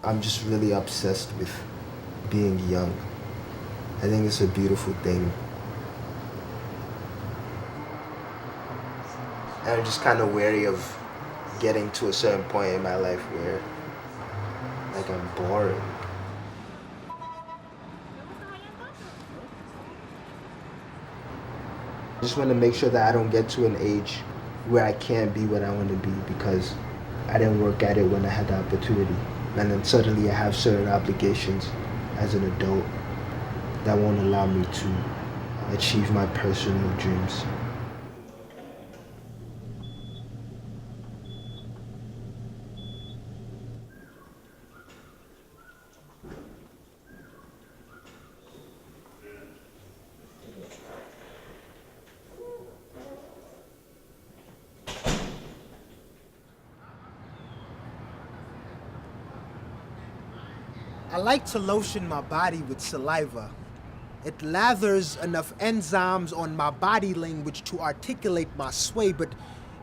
I'm just really obsessed with being young. I think it's a beautiful thing. And I'm just kind of wary of getting to a certain point in my life where like I'm boring. I just want to make sure that I don't get to an age where I can't be what I want to be because I didn't work at it when I had the opportunity. And then suddenly I have certain obligations as an adult that won't allow me to achieve my personal dreams. I like to lotion my body with saliva. It lathers enough enzymes on my body language to articulate my sway, but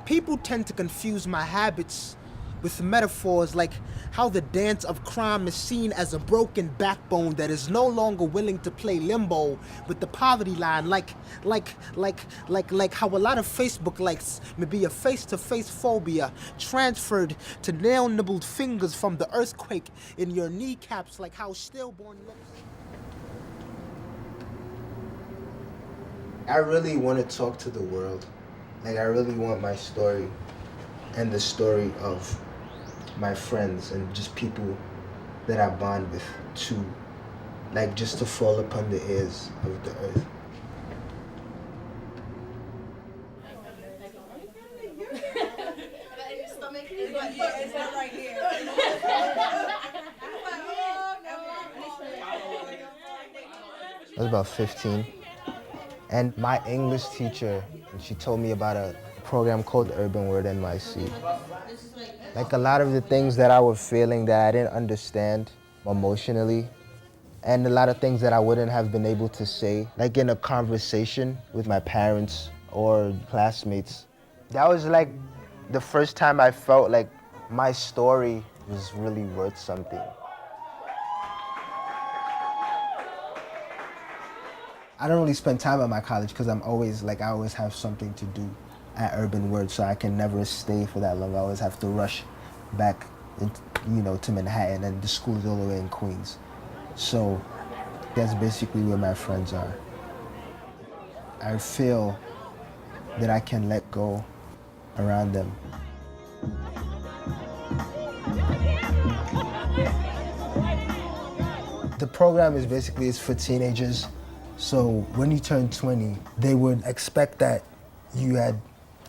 people tend to confuse my habits with metaphors like how the dance of crime is seen as a broken backbone that is no longer willing to play limbo with the poverty line, like how a lot of Facebook likes may be a face-to-face phobia transferred to nail-nibbled fingers from the earthquake in your kneecaps, like how stillborn lips. I really want to talk to the world. Like, I really want my story and the story of my friends and just people that I bond with to, like, just to fall upon the ears of the earth. I was about 15. And my English teacher, she told me about a program called Urban Word NYC. Like a lot of the things that I was feeling that I didn't understand emotionally, and a lot of things that I wouldn't have been able to say, like in a conversation with my parents or classmates. That was like the first time I felt like my story was really worth something. I don't really spend time at my college because I always have something to do at Urban Word, so I can never stay for that long. I always have to rush back, to Manhattan, and the school is all the way in Queens. So that's basically where my friends are. I feel that I can let go around them. The program is for teenagers. So when you turn 20, they would expect that you had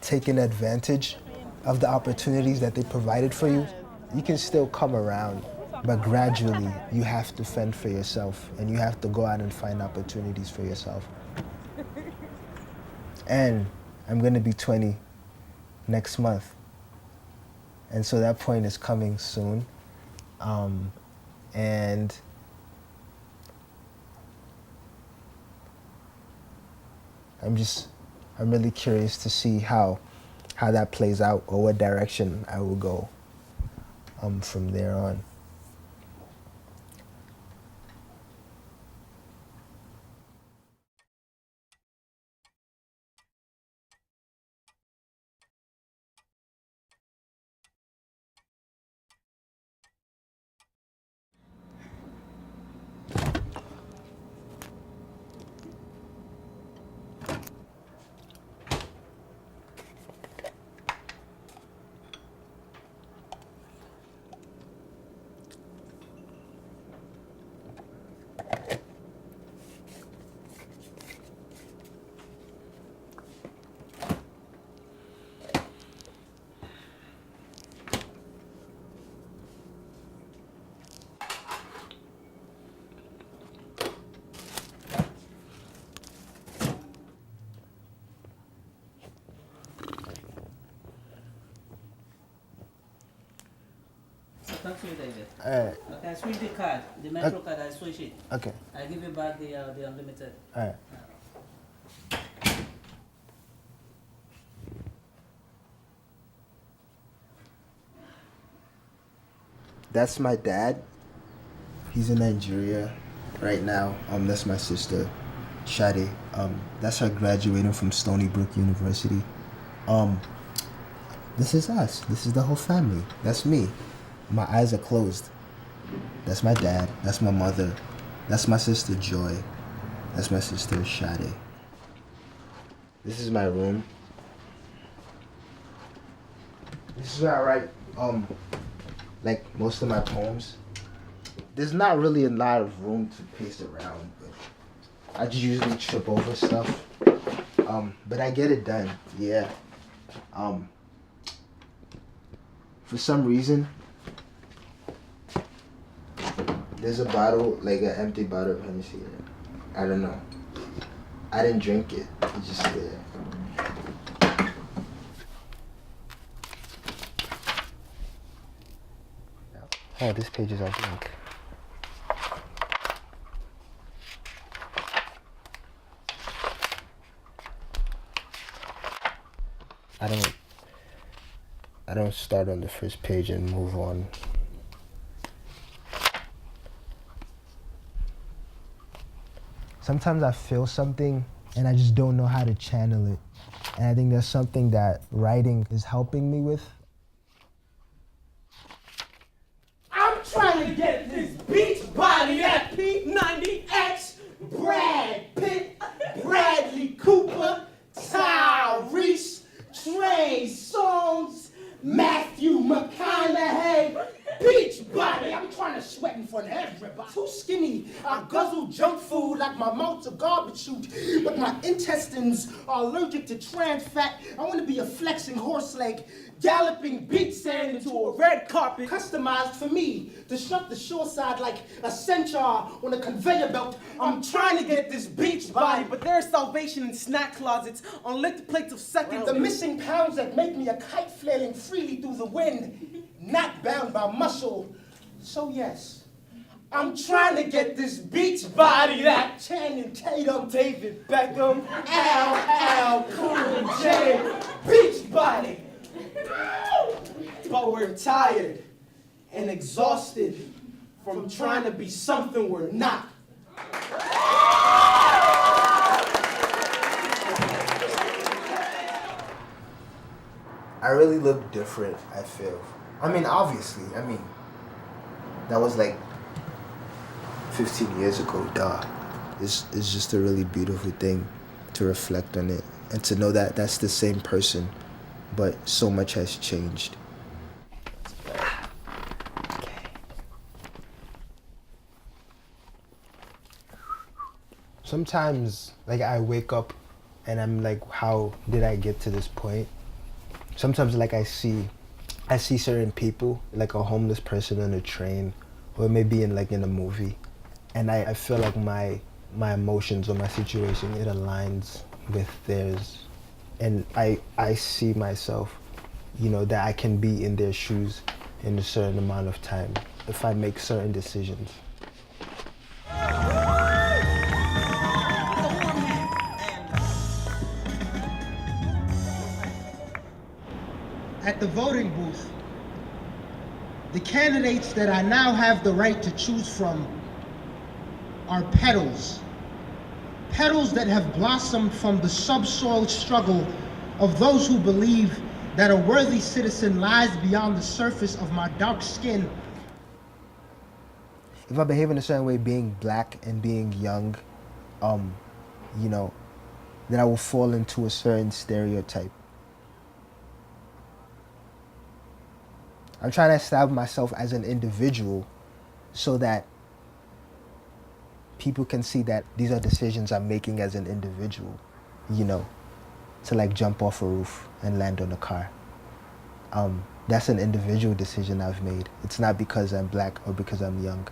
taken advantage of the opportunities that they provided for you. You can still come around, but gradually you have to fend for yourself and you have to go out and find opportunities for yourself. And I'm gonna be 20 next month. And so that point is coming soon. And I'm really curious to see how that plays out or what direction I will go from there on. Talk to me like that. All right. Okay, I switch the card, the metro card, I switch it. Okay. I give you back the unlimited. All right. That's my dad. He's in Nigeria right now. That's my sister, Shade. That's her graduating from Stony Brook University. This is us. This is the whole family. That's me. My eyes are closed. That's my dad. That's my mother. That's my sister, Joy. That's my sister, Shade. This is my room. This is where I write, like most of my poems. There's not really a lot of room to pace around, but I just usually trip over stuff. But I get it done, yeah. For some reason, there's a bottle, like an empty bottle of Hennessy here. I don't know. I didn't drink it. It's just there. Oh, this page is all blank. I don't start on the first page and move on. Sometimes I feel something and I just don't know how to channel it. And I think that's something that writing is helping me with. I'm trying to get this beach body at P90X, Brad Pitt, Bradley Cooper, Tyrese, Trey Songz, Matthew McConaughey, beach body. I'm trying to sweat in front of everybody. Too skinny. I guzzle junk food like my mouth's a garbage chute, but my intestines are allergic to trans fat. I want to be a flexing horse leg, galloping beach sand into a red carpet, customized for me to strut the shore side like a centaur on a conveyor belt. I'm trying to get this beach body, but there's salvation in snack closets on licked plates of seconds. The missing pounds that make me a kite flailing freely through the wind, not bound by muscle. So yes, I'm trying to get this beach body that Channing Tatum, David Beckham, Al Cool J, beach body. But we're tired and exhausted from trying to be something we're not. I really look different, I feel. I mean, obviously, that was like 15 years ago, duh. It's just a really beautiful thing to reflect on it and to know that that's the same person, but so much has changed. Sometimes, like, I wake up and I'm like, how did I get to this point? Sometimes, like, I see certain people, like a homeless person on a train, or maybe in a movie, and I feel like my emotions or my situation, it aligns with theirs, and I see myself, that I can be in their shoes in a certain amount of time if I make certain decisions. At the voting booth, the candidates that I now have the right to choose from are petals. Petals that have blossomed from the subsoil struggle of those who believe that a worthy citizen lies beyond the surface of my dark skin. If I behave in a certain way, being black and being young, then I will fall into a certain stereotype. I'm trying to establish myself as an individual so that people can see that these are decisions I'm making as an individual, to jump off a roof and land on a car. That's an individual decision I've made. It's not because I'm black or because I'm young.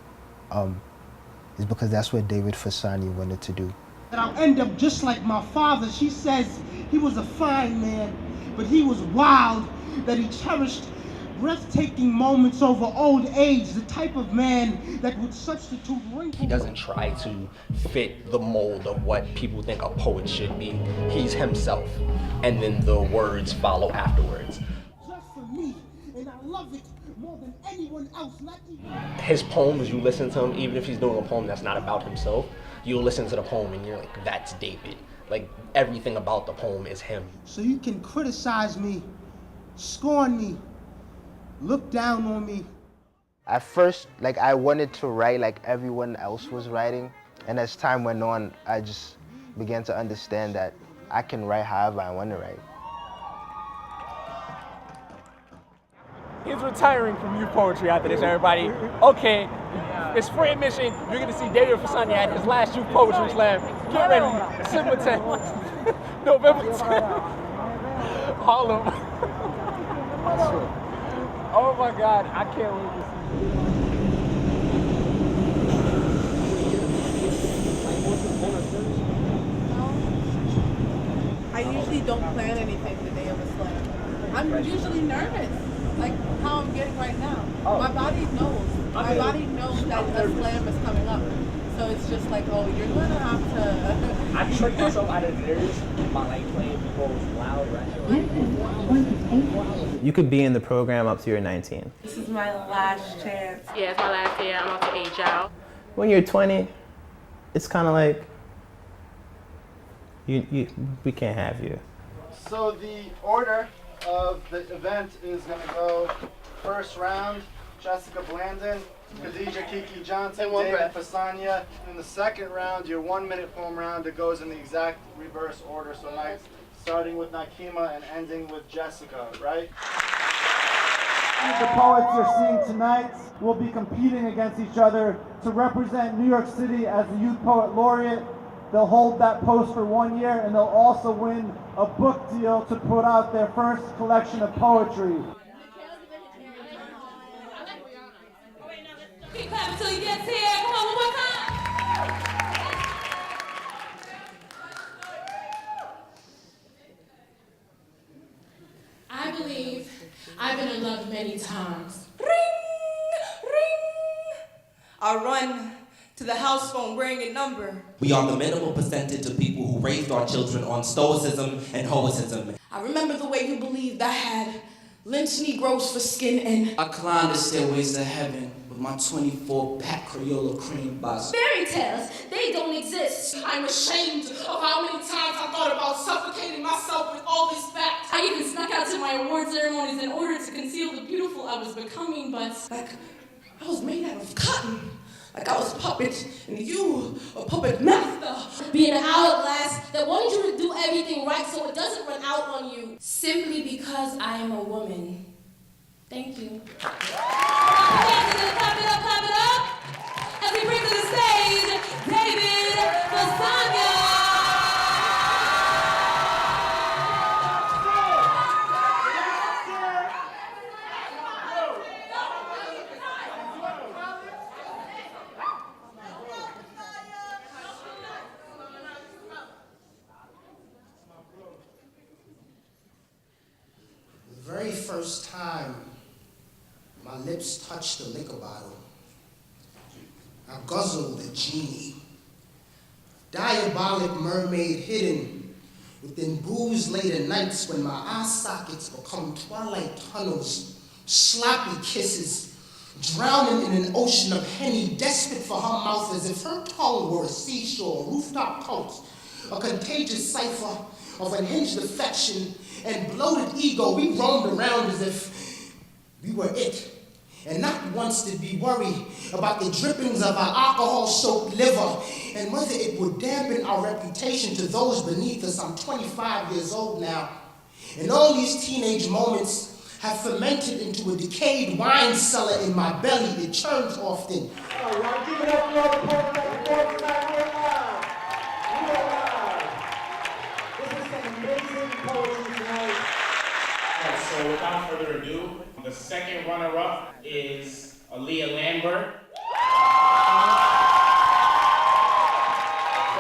It's because that's what David Fasani wanted to do. That I'll end up just like my father. She says he was a fine man, but he was wild, that he cherished breathtaking moments over old age, the type of man that would substitute wrinkles. He doesn't try to fit the mold of what people think a poet should be. He's himself, and then the words follow afterwards. Just for me, and I love it more than anyone else, not even. His poems, you listen to him, even if he's doing a poem that's not about himself, you'll listen to the poem and you're like, that's David. Like, everything about the poem is him. So you can criticize me, scorn me, look down on me. At first, like, I wanted to write like everyone else was writing, and as time went on, I just began to understand that I can write however I want to write. He's retiring from youth poetry after this, everybody. Okay, it's free admission. You're gonna see David Fasani at his last youth poetry slam. Get ready, December 10th, November 10th, Harlem. Oh my God, I can't wait to see you. I usually don't plan anything the day of a slam. I'm usually nervous, like how I'm getting right now. My body knows. My body knows that a slam is coming up. So it's just like, oh, you're gonna have to. I tricked myself out of nerves by like playing people's loud right. You could be in the program up to you're 19. This is my last chance. Yeah, it's my last year. I'm about to age out. When you're 20, it's kind of like we can't have you. So the order of the event is going to go first round, Jessica Blandon, Khadija Kiki Johnson, David Fasania. In the second round, your 1 minute poem round, it goes in the exact reverse order. So starting with Nakima and ending with Jessica, right? The poets you're seeing tonight will be competing against each other to represent New York City as the Youth Poet Laureate. They'll hold that post for 1 year, and they'll also win a book deal to put out their first collection of poetry. Keep clapping till he gets here. Come on, one more time. I believe I've been in love many times. Ring, ring. I run to the house phone wearing a number. We are the minimal percentage of people who raised our children on stoicism and hoicism. I remember the way you believed I had Lynch Negroes for skin and I climbed the stairways to heaven with my 24-pack Crayola cream box. Fairy tales, they don't exist. I'm ashamed of how many times I thought about suffocating myself with all these facts. I even snuck out to my award ceremonies in order to conceal the beautiful I was becoming, but like I was made out of cotton. Like I was a puppet, and you a puppet master. Being an hourglass that wanted you to do everything right so it doesn't run out on you. Simply because I am a woman. Thank you. Clap it up. As we bring to the stage, David Fasania. The very first time my lips touched the liquor bottle, I guzzled a genie, diabolic mermaid hidden within booze-laden nights when my eye sockets become twilight tunnels, sloppy kisses, drowning in an ocean of Henny, desperate for her mouth as if her tongue were a seashore, rooftop cult, a contagious cipher of unhinged affection and bloated ego. We roamed around as if we were it. And not once did we worry about the drippings of our alcohol-soaked liver and whether it would dampen our reputation to those beneath us. I'm 25 years old now, and all these teenage moments have fermented into a decayed wine cellar in my belly. It churns often. All right, give it up for all the poets that performed tonight. We're live. This is some amazing poetry tonight. All right, so without further ado, the second runner-up is Aaliyah Lambert.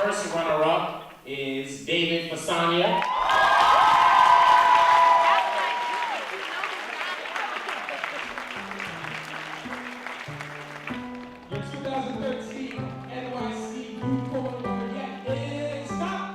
First runner-up is David Fasania. The 2013 NYC Youth Poet Laureate is stop.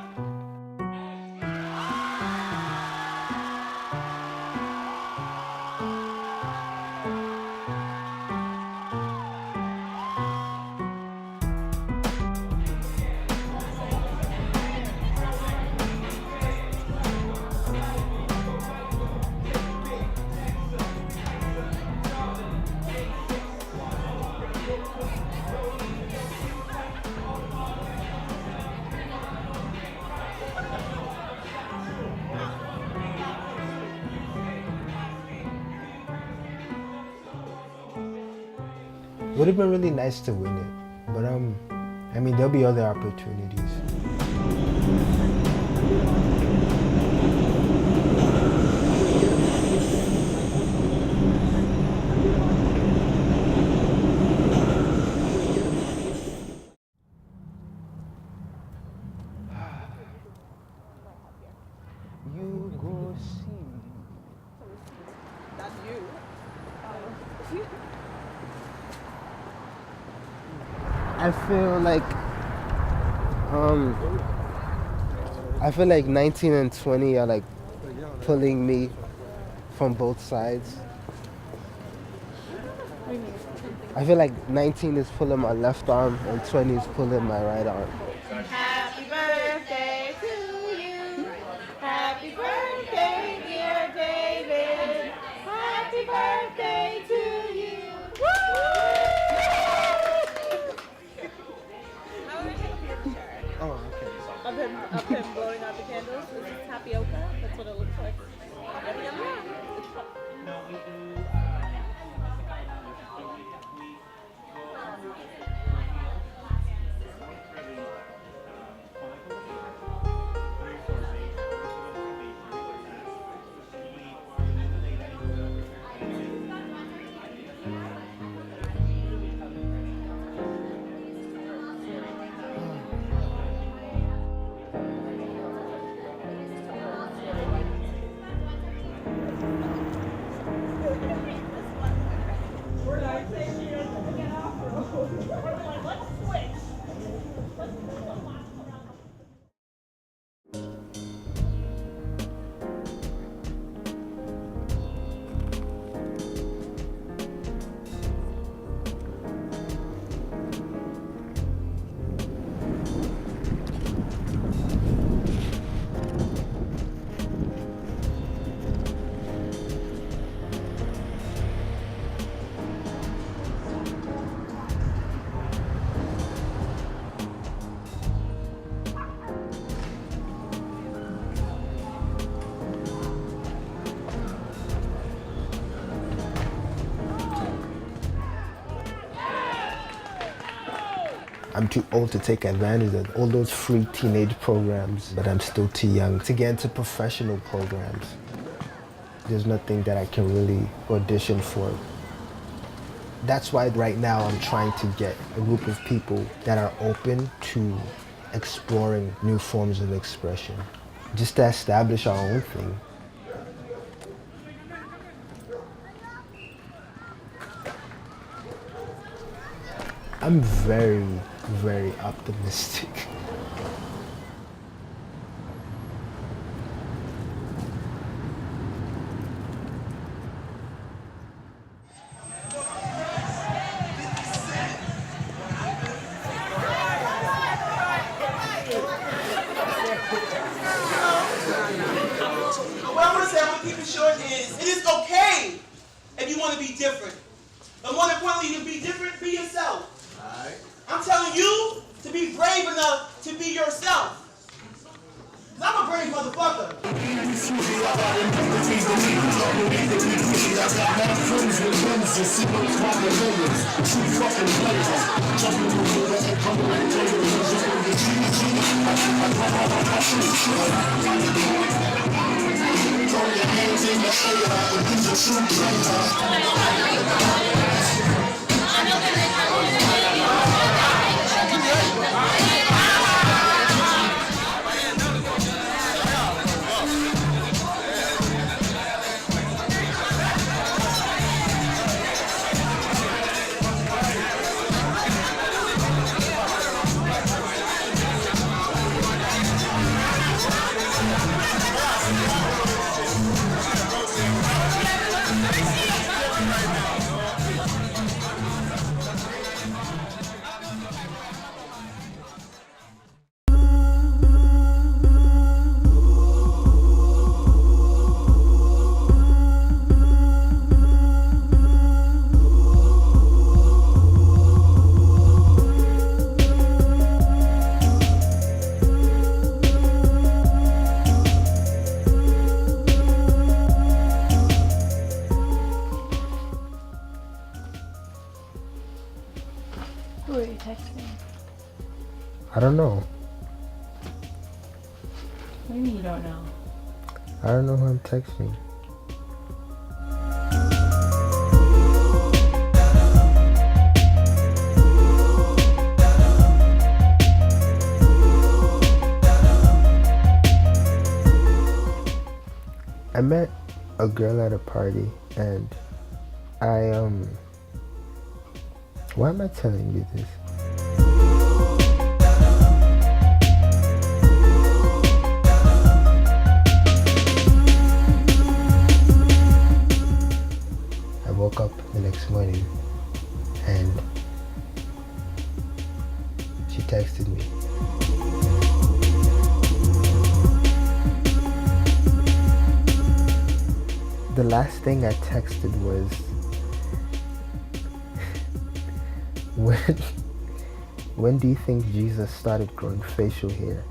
Would have been really nice to win it, but I mean, there'll be other opportunities. You go see. That's you. I feel like 19 and 20 are like pulling me from both sides. I feel like 19 is pulling my left arm and 20 is pulling my right arm. Happy birthday to you. Happy birthday, dear David. Happy birthday to you. Oh, okay. Of him blowing out the candles. This is tapioca. That's what it looks like. I'm too old to take advantage of all those free teenage programs, but I'm still too young to get into professional programs. There's nothing that I can really audition for. That's why right now I'm trying to get a group of people that are open to exploring new forms of expression, just to establish our own thing. I'm very, very optimistic. What I want to say, I'm going to keep it short, is it is okay if you want to be different. But more importantly, to be different, be yourself. I'm telling you to be brave enough to be yourself. 'Cause I'm a brave motherfucker. I don't know. What do you mean you don't know? I don't know who I'm texting. I met a girl at a party and why am I telling you this? I woke up the next morning and she texted me. The last thing I texted was, when do you think Jesus started growing facial hair?